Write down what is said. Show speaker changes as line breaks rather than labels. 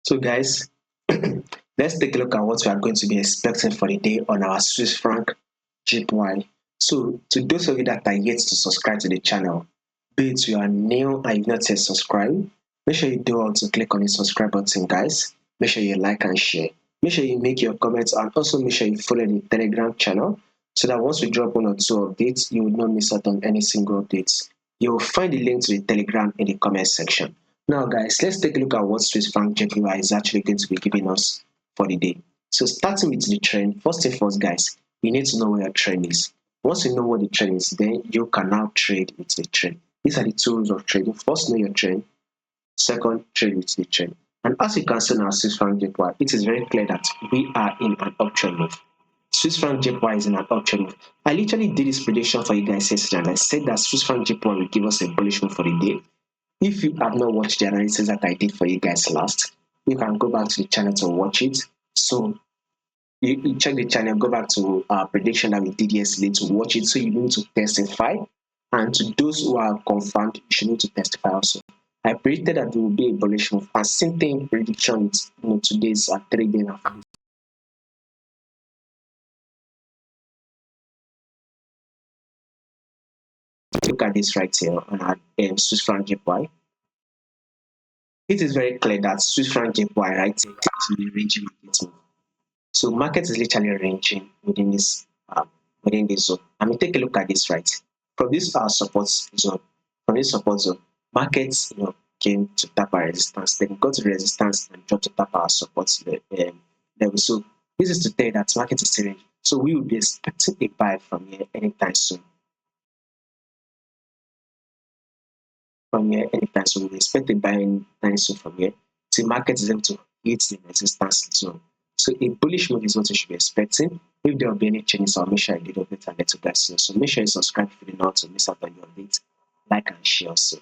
So guys, let's take a look at what we are going to be expecting for the day on our Swiss franc JPY. So to those of you that are yet to subscribe to the channel, be it you are new and you've not yet subscribed, make sure you do also click on the subscribe button, guys. Make sure you like and share. Make sure you make your comments and also make sure you follow the Telegram channel so that once we drop one or two updates, you will not miss out on any single updates. You will find the link to the Telegram in the comment section. Now, guys, let's take a look at what Swiss franc JPY is actually going to be giving us for the day. So, starting with the trend, first and first, guys, you need to know where your trend is. Once you know what the trend is, then you can now trade with the trend. These are the two rules of trading. First, know your trend. Second, trade with the trend. And as you can see in our Swiss franc JPY, it is very clear that we are in an uptrend move. Swiss franc JPY is in an uptrend move. I literally did this prediction for you guys yesterday, and I said that Swiss franc JPY will give us a bullish move for the day. If you have not watched the analysis that I did for you guys last, you can go back to the channel to watch it. So you check the channel, go back to our prediction that we did yesterday to watch it. So you need to testify. And to those who are confirmed, you should need to testify also. I predicted that there will be a bullish move. And same thing prediction is today's 3 days after. Look at this right here on our Swiss franc JPY. It is very clear that Swiss franc JPY right here is in the ranging market move. So market is literally ranging within this zone. I mean, take a look at this right from this support zone. From this support zone, markets came to tap our resistance, then got to resistance and dropped to tap our support level. So this is to tell you that market is still ranging. So we will be expecting a buy from here anytime soon. So we expect a buy anytime soon from here. The market is able to hit the resistance zone. So a bullish move is what you should be expecting. If there will be any changes, I'll make sure I did update and let you guys know. So make sure you subscribe if you did not to miss out on the updates, like and share also.